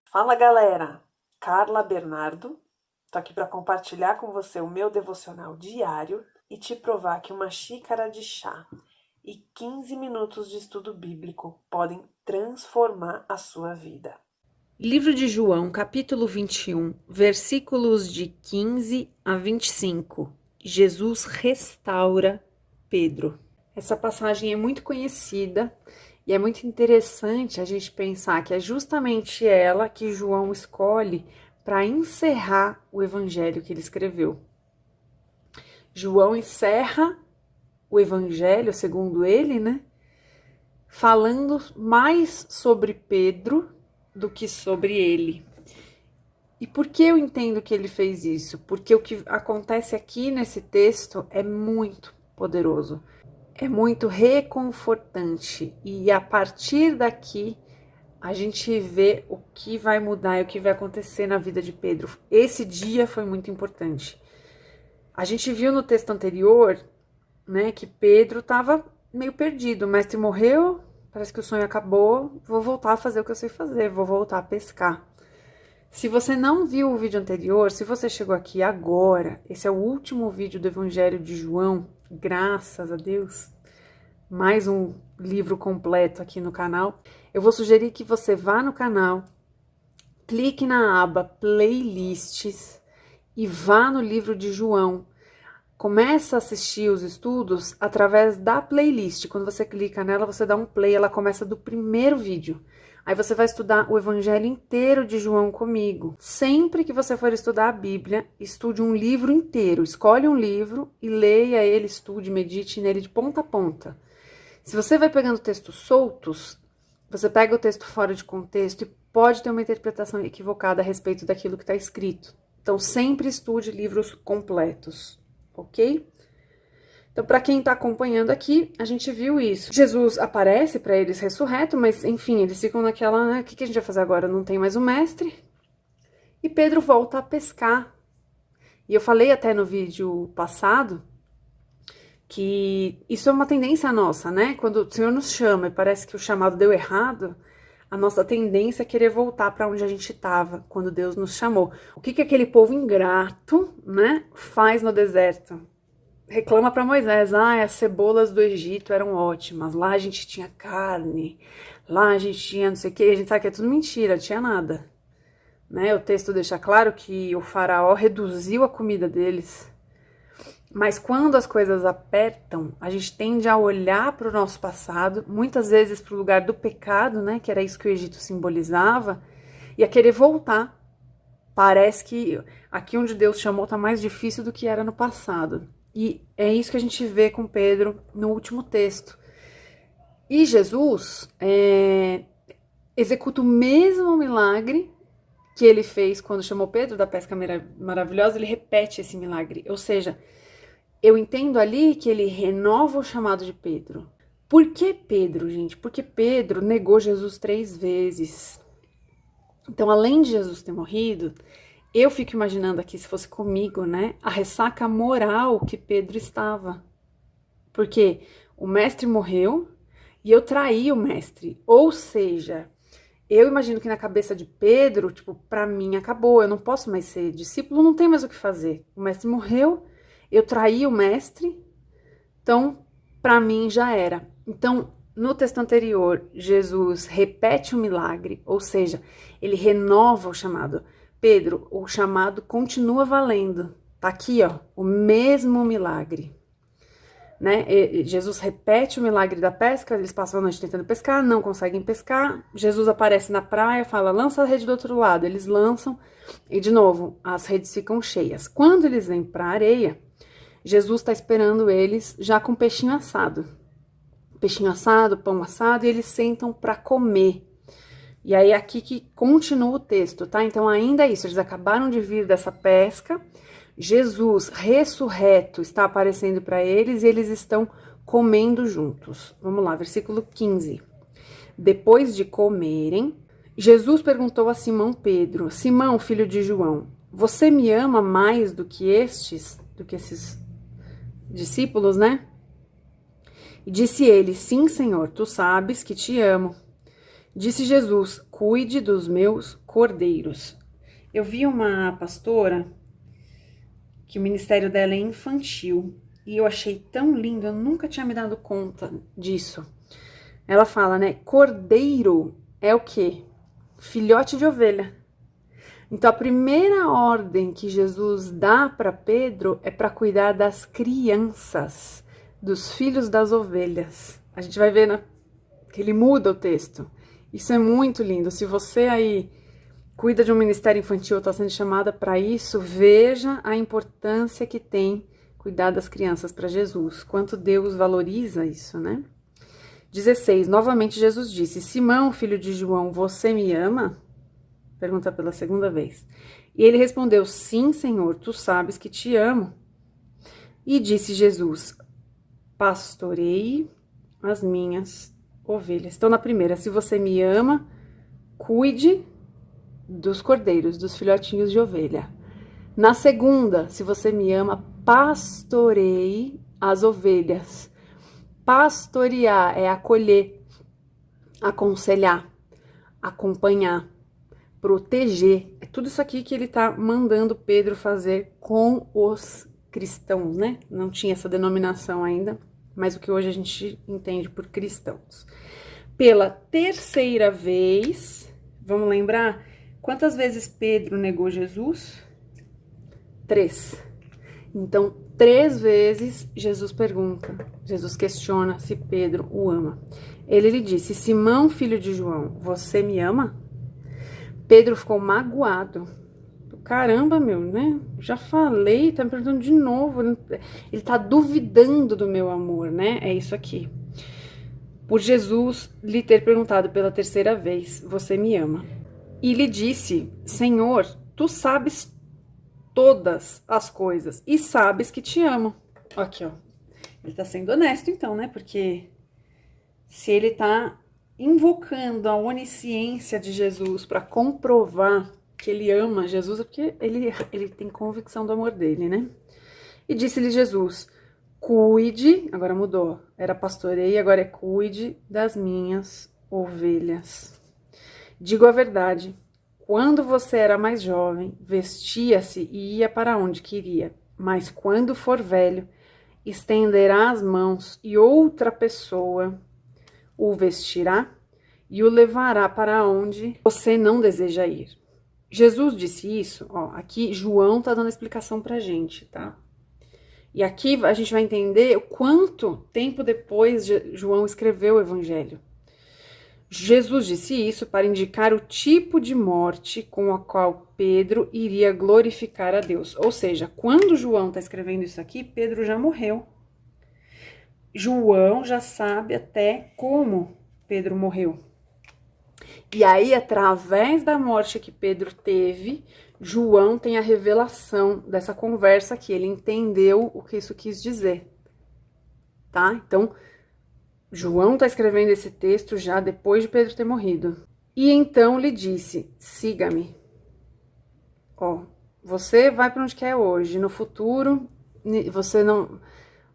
Fala galera, Carla Bernardo, tô aqui para compartilhar com você o meu devocional diário e te provar que uma xícara de chá e 15 minutos de estudo bíblico podem transformar a sua vida. Livro de João, capítulo 21, versículos de 15 a 25. Jesus restaura Pedro. Essa passagem é muito conhecida e é muito interessante a gente pensar que é justamente ela que João escolhe para encerrar o evangelho que ele escreveu. João encerra o evangelho, segundo ele, né? Falando mais sobre Pedro do que sobre ele. E por que eu entendo que ele fez isso? Porque o que acontece aqui nesse texto é muito poderoso, é muito reconfortante. E a partir daqui, a gente vê o que vai mudar e o que vai acontecer na vida de Pedro. Esse dia foi muito importante. A gente viu no texto anterior, né, que Pedro estava meio perdido. O mestre morreu, parece que o sonho acabou, vou voltar a fazer o que eu sei fazer, vou voltar a pescar. Se você não viu o vídeo anterior, se você chegou aqui agora, esse é o último vídeo do Evangelho de João, graças a Deus, mais um livro completo aqui no canal. Eu vou sugerir que você vá no canal, clique na aba Playlists e vá no livro de João. Começa a assistir os estudos através da playlist. Quando você clica nela, você dá um play, ela começa do primeiro vídeo. Aí você vai estudar o evangelho inteiro de João comigo. Sempre que você for estudar a Bíblia, estude um livro inteiro. Escolhe um livro e leia ele, estude, medite nele de ponta a ponta. Se você vai pegando textos soltos, você pega o texto fora de contexto e pode ter uma interpretação equivocada a respeito daquilo que está escrito. Então, sempre estude livros completos, ok? Então, para quem está acompanhando aqui, a gente viu isso. Jesus aparece para eles ressurreto, mas enfim, eles ficam naquela, né? O que a gente vai fazer agora? Não tem mais o mestre. E Pedro volta a pescar. E eu falei até no vídeo passado que isso é uma tendência nossa, né? Quando o Senhor nos chama e parece que o chamado deu errado, a nossa tendência é querer voltar para onde a gente estava quando Deus nos chamou. O que aquele povo ingrato, né, faz no deserto? Reclama para Moisés, as cebolas do Egito eram ótimas, lá a gente tinha carne, lá a gente tinha não sei o que, a gente sabe que é tudo mentira, não tinha nada. Né? O texto deixa claro que o faraó reduziu a comida deles. Mas quando as coisas apertam, a gente tende a olhar para o nosso passado, muitas vezes para o lugar do pecado, né, que era isso que o Egito simbolizava, e a querer voltar. Parece que aqui onde Deus chamou está mais difícil do que era no passado. E é isso que a gente vê com Pedro no último texto. E Jesus executa o mesmo milagre que ele fez quando chamou Pedro da pesca maravilhosa, ele repete esse milagre. Ou seja, eu entendo ali que ele renova o chamado de Pedro. Por que Pedro, gente? Porque Pedro negou Jesus 3 vezes. Então, além de Jesus ter morrido, eu fico imaginando aqui, se fosse comigo, né, a ressaca moral que Pedro estava. Porque o mestre morreu e eu traí o mestre. Ou seja, eu imagino que na cabeça de Pedro, tipo, pra mim acabou, eu não posso mais ser discípulo, não tem mais o que fazer. O mestre morreu, eu traí o mestre, então pra mim já era. Então, no texto anterior, Jesus repete o milagre, ou seja, ele renova o chamado. Pedro, o chamado continua valendo. Tá aqui, ó, o mesmo milagre. Né? Jesus repete o milagre da pesca, eles passam a noite tentando pescar, não conseguem pescar. Jesus aparece na praia, fala, lança a rede do outro lado. Eles lançam e, de novo, as redes ficam cheias. Quando eles vêm para a areia, Jesus está esperando eles já com peixinho assado. Peixinho assado, pão assado, e eles sentam para comer. E aí é aqui que continua o texto, tá? Então ainda é isso, eles acabaram de vir dessa pesca, Jesus ressurreto está aparecendo para eles e eles estão comendo juntos. Vamos lá, versículo 15. Depois de comerem, Jesus perguntou a Simão Pedro, Simão, filho de João, você me ama mais do que esses discípulos, né? E disse ele, sim, Senhor, tu sabes que te amo. Disse Jesus, cuide dos meus cordeiros. Eu vi uma pastora que o ministério dela é infantil e eu achei tão lindo, eu nunca tinha me dado conta disso. Ela fala, né, cordeiro é o quê? Filhote de ovelha. Então a primeira ordem que Jesus dá para Pedro é para cuidar das crianças, dos filhos das ovelhas. A gente vai ver que ele muda o texto. Isso é muito lindo. Se você aí cuida de um ministério infantil, está sendo chamada para isso, veja a importância que tem cuidar das crianças para Jesus. Quanto Deus valoriza isso, né? 16. Novamente Jesus disse, Simão, filho de João, você me ama? Pergunta pela segunda vez. E ele respondeu, sim, Senhor, tu sabes que te amo. E disse Jesus, pastorei as minhas ovelhas. Então, na primeira, se você me ama, cuide dos cordeiros, dos filhotinhos de ovelha. Na segunda, se você me ama, pastorei as ovelhas. Pastorear é acolher, aconselhar, acompanhar, proteger. É tudo isso aqui que ele tá mandando Pedro fazer com os cristãos, né? Não tinha essa denominação ainda, mas o que hoje a gente entende por cristãos. Pela terceira vez, vamos lembrar, quantas vezes Pedro negou Jesus? 3. Então, 3 vezes Jesus pergunta, Jesus questiona se Pedro o ama. Ele lhe disse, Simão, filho de João, você me ama? Pedro ficou magoado. Caramba, meu, né? Já falei, tá me perguntando de novo. Ele tá duvidando do meu amor, né? É isso aqui. Por Jesus lhe ter perguntado pela terceira vez, você me ama? E lhe disse, Senhor, tu sabes todas as coisas e sabes que te amo. Aqui, ó. Ele tá sendo honesto então, né? Porque se ele tá invocando a onisciência de Jesus para comprovar que ele ama Jesus, é porque ele tem convicção do amor dele, né? E disse-lhe Jesus, cuide, agora mudou, era pastorei, agora é cuide das minhas ovelhas. Digo a verdade, quando você era mais jovem, vestia-se e ia para onde queria, mas quando for velho, estenderá as mãos e outra pessoa o vestirá e o levará para onde você não deseja ir. Jesus disse isso, ó, aqui João tá dando a explicação pra gente, tá? E aqui a gente vai entender quanto tempo depois João escreveu o evangelho. Jesus disse isso para indicar o tipo de morte com a qual Pedro iria glorificar a Deus. Ou seja, quando João está escrevendo isso aqui, Pedro já morreu. João já sabe até como Pedro morreu. E aí, através da morte que Pedro teve, João tem a revelação dessa conversa aqui. Ele entendeu o que isso quis dizer. Tá? Então, João está escrevendo esse texto já depois de Pedro ter morrido. E então lhe disse, siga-me. Ó, você vai para onde quer hoje. No futuro,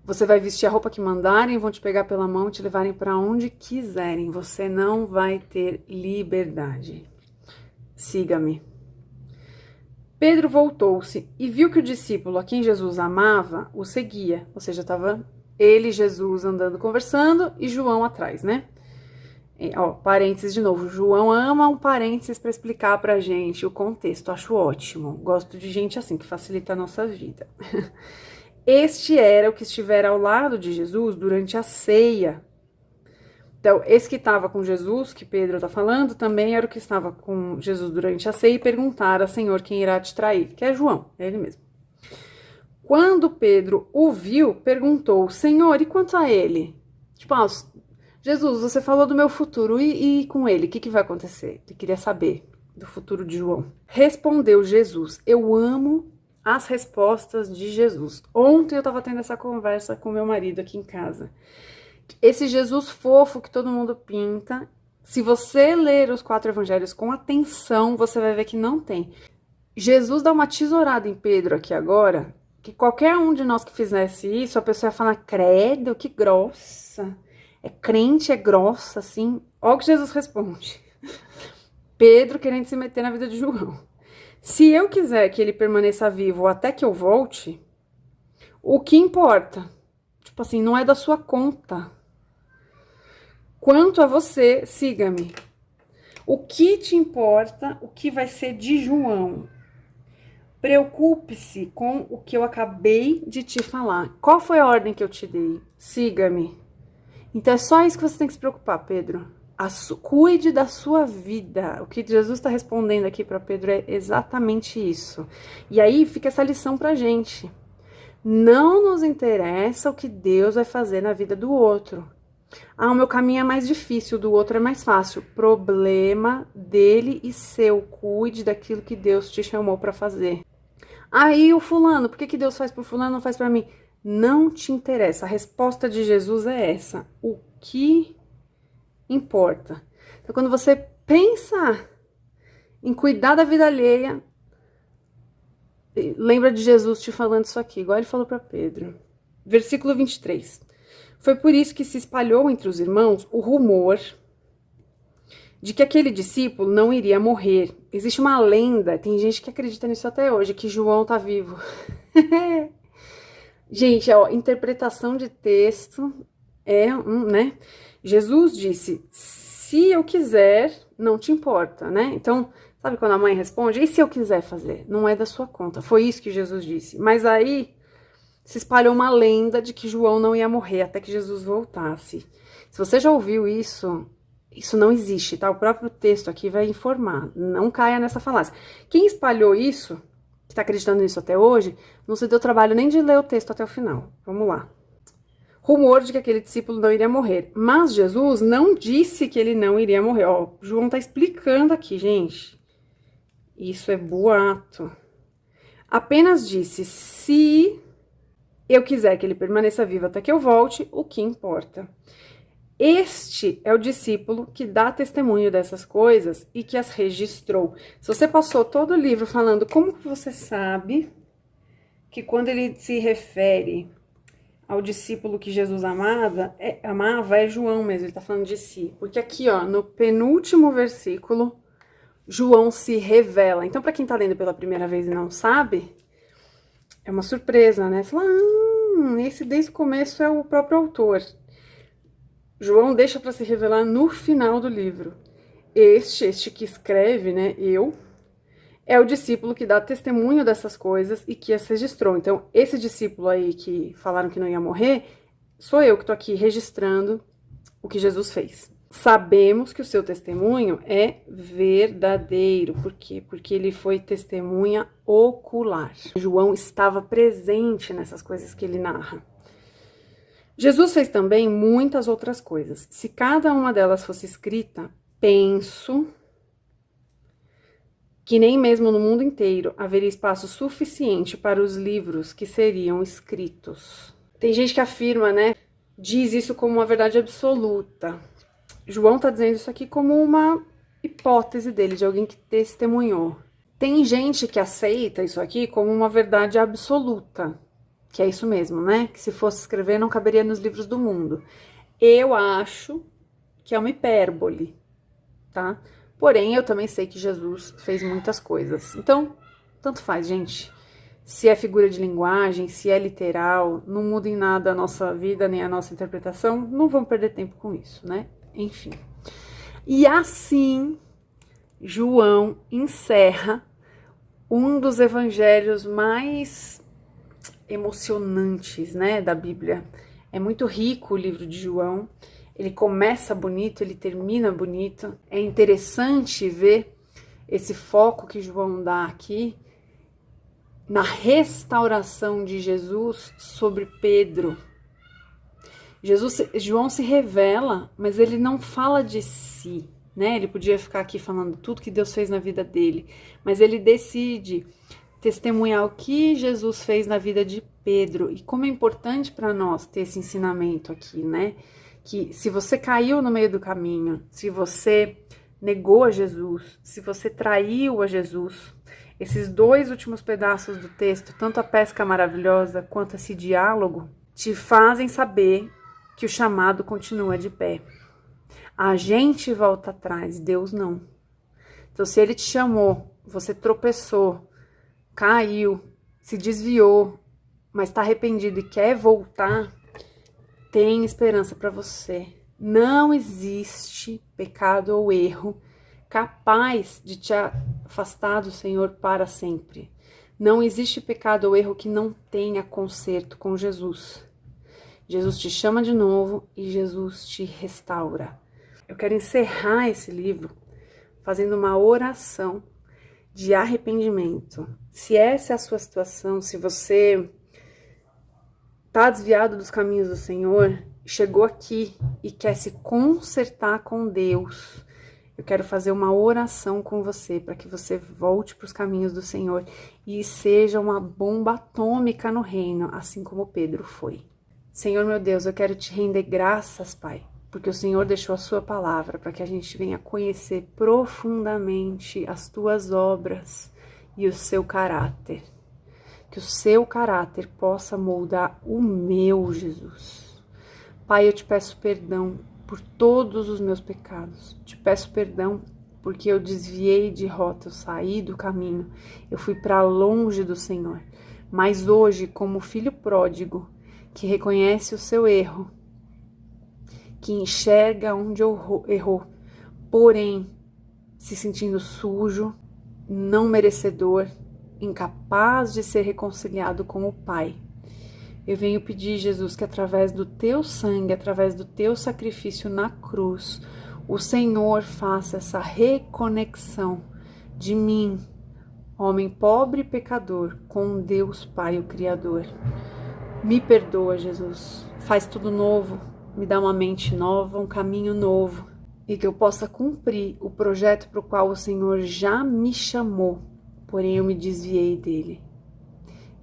você vai vestir a roupa que mandarem, vão te pegar pela mão e te levarem para onde quiserem. Você não vai ter liberdade. Siga-me. Pedro voltou-se e viu que o discípulo a quem Jesus amava o seguia. Ou seja, estava ele e Jesus andando, conversando, e João atrás, né? E, ó, parênteses de novo. João ama um parênteses para explicar pra gente o contexto. Acho ótimo. Gosto de gente assim, que facilita a nossa vida. Este era o que estivera ao lado de Jesus durante a ceia. Então, esse que estava com Jesus, que Pedro está falando, também era o que estava com Jesus durante a ceia e perguntara, Senhor, quem irá te trair? Que é João, é ele mesmo. Quando Pedro o viu, perguntou, Senhor, e quanto a ele? Tipo, Jesus, você falou do meu futuro, e com ele, o que vai acontecer? Ele queria saber do futuro de João. Respondeu Jesus, eu amo as respostas de Jesus. Ontem eu estava tendo essa conversa com meu marido aqui em casa. Esse Jesus fofo que todo mundo pinta, se você ler os 4 evangelhos com atenção, você vai ver que não tem. Jesus dá uma tesourada em Pedro aqui agora, que qualquer um de nós que fizesse isso, a pessoa ia falar, credo, que grossa. É crente, é grossa, assim. Olha o que Jesus responde. Pedro querendo se meter na vida de João. Se eu quiser que ele permaneça vivo até que eu volte, o que importa? Tipo assim, não é da sua conta. Quanto a você, siga-me. O que te importa, o que vai ser de João? Preocupe-se com o que eu acabei de te falar. Qual foi a ordem que eu te dei? Siga-me. Então é só isso que você tem que se preocupar, Pedro. Cuide da sua vida. O que Jesus está respondendo aqui para Pedro é exatamente isso. E aí fica essa lição pra gente. Não nos interessa o que Deus vai fazer na vida do outro. Ah, o meu caminho é mais difícil, o do outro é mais fácil. Problema dele e seu. Cuide daquilo que Deus te chamou para fazer. Aí o fulano, por que Deus faz por fulano e não faz para mim? Não te interessa. A resposta de Jesus é essa. O que importa? Então, quando você pensa em cuidar da vida alheia, lembra de Jesus te falando isso aqui, igual ele falou para Pedro. Versículo 23. Foi por isso que se espalhou entre os irmãos o rumor de que aquele discípulo não iria morrer. Existe uma lenda, tem gente que acredita nisso até hoje, que João tá vivo. Gente, ó, interpretação de texto né? Jesus disse, se eu quiser, não te importa, né? Então, sabe quando a mãe responde, e se eu quiser fazer? Não é da sua conta. Foi isso que Jesus disse. Mas aí se espalhou uma lenda de que João não ia morrer até que Jesus voltasse. Se você já ouviu isso, isso não existe, tá? O próprio texto aqui vai informar. Não caia nessa falácia. Quem espalhou isso, que tá acreditando nisso até hoje, não se deu trabalho nem de ler o texto até o final. Vamos lá. Rumor de que aquele discípulo não iria morrer. Mas Jesus não disse que ele não iria morrer. Ó, João tá explicando aqui, gente. Isso é boato. Apenas disse, se eu quiser que ele permaneça vivo até que eu volte, o que importa? Este é o discípulo que dá testemunho dessas coisas e que as registrou. Se você passou todo o livro falando como que você sabe que quando ele se refere ao discípulo que Jesus amava é João mesmo, ele está falando de si. Porque aqui, ó, no penúltimo versículo, João se revela. Então, para quem está lendo pela primeira vez e não sabe, é uma surpresa, né? Você fala, esse desde o começo é o próprio autor. João deixa para se revelar no final do livro. Este que escreve, né, é o discípulo que dá testemunho dessas coisas e que as registrou. Então, esse discípulo aí que falaram que não ia morrer, sou eu que tô aqui registrando o que Jesus fez. Sabemos que o seu testemunho é verdadeiro. Por quê? Porque ele foi testemunha ocular. João estava presente nessas coisas que ele narra. Jesus fez também muitas outras coisas. Se cada uma delas fosse escrita, penso que nem mesmo no mundo inteiro haveria espaço suficiente para os livros que seriam escritos. Tem gente que afirma, né? Diz isso como uma verdade absoluta. João tá dizendo isso aqui como uma hipótese dele, de alguém que testemunhou. Tem gente que aceita isso aqui como uma verdade absoluta, que é isso mesmo, né? Que se fosse escrever não caberia nos livros do mundo. Eu acho que é uma hipérbole, tá? Porém, eu também sei que Jesus fez muitas coisas. Então, tanto faz, gente. Se é figura de linguagem, se é literal, não muda em nada a nossa vida, nem a nossa interpretação. Não vamos perder tempo com isso, né? Enfim. E assim, João encerra um dos evangelhos mais emocionantes, né, da Bíblia. É muito rico o livro de João. Ele começa bonito, ele termina bonito. É interessante ver esse foco que João dá aqui na restauração de Jesus sobre Pedro. João se revela, mas ele não fala de si, né? Ele podia ficar aqui falando tudo que Deus fez na vida dele, mas ele decide testemunhar o que Jesus fez na vida de Pedro. E como é importante para nós ter esse ensinamento aqui, né? Que se você caiu no meio do caminho, se você negou a Jesus, se você traiu a Jesus, esses dois últimos pedaços do texto, tanto a pesca maravilhosa quanto esse diálogo, te fazem saber que o chamado continua de pé. A gente volta atrás, Deus não. Então, se Ele te chamou, você tropeçou, caiu, se desviou, mas está arrependido e quer voltar, tem esperança para você. Não existe pecado ou erro capaz de te afastar do Senhor para sempre. Não existe pecado ou erro que não tenha conserto com Jesus. Jesus te chama de novo e Jesus te restaura. Eu quero encerrar esse livro fazendo uma oração de arrependimento. Se essa é a sua situação, se você está desviado dos caminhos do Senhor, chegou aqui e quer se consertar com Deus, eu quero fazer uma oração com você para que você volte para os caminhos do Senhor e seja uma bomba atômica no reino, assim como Pedro foi. Senhor meu Deus, eu quero te render graças, Pai, porque o Senhor deixou a sua palavra para que a gente venha conhecer profundamente as tuas obras e o seu caráter. Que o seu caráter possa moldar o meu, Jesus. Pai, eu te peço perdão por todos os meus pecados. Te peço perdão porque eu desviei de rota, eu saí do caminho, eu fui para longe do Senhor. Mas hoje, como filho pródigo, que reconhece o seu erro, que enxerga onde errou, porém se sentindo sujo, não merecedor, incapaz de ser reconciliado com o Pai. Eu venho pedir, Jesus, que através do teu sangue, através do teu sacrifício na cruz, o Senhor faça essa reconexão de mim, homem pobre e pecador, com Deus Pai, o Criador. Me perdoa, Jesus. Faz tudo novo, me dá uma mente nova, um caminho novo, e que eu possa cumprir o projeto para o qual o Senhor já me chamou, porém eu me desviei dele.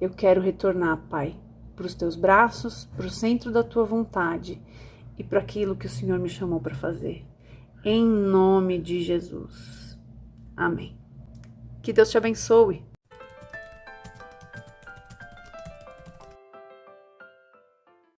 Eu quero retornar, Pai, para os teus braços, para o centro da tua vontade e para aquilo que o Senhor me chamou para fazer. Em nome de Jesus. Amém. Que Deus te abençoe.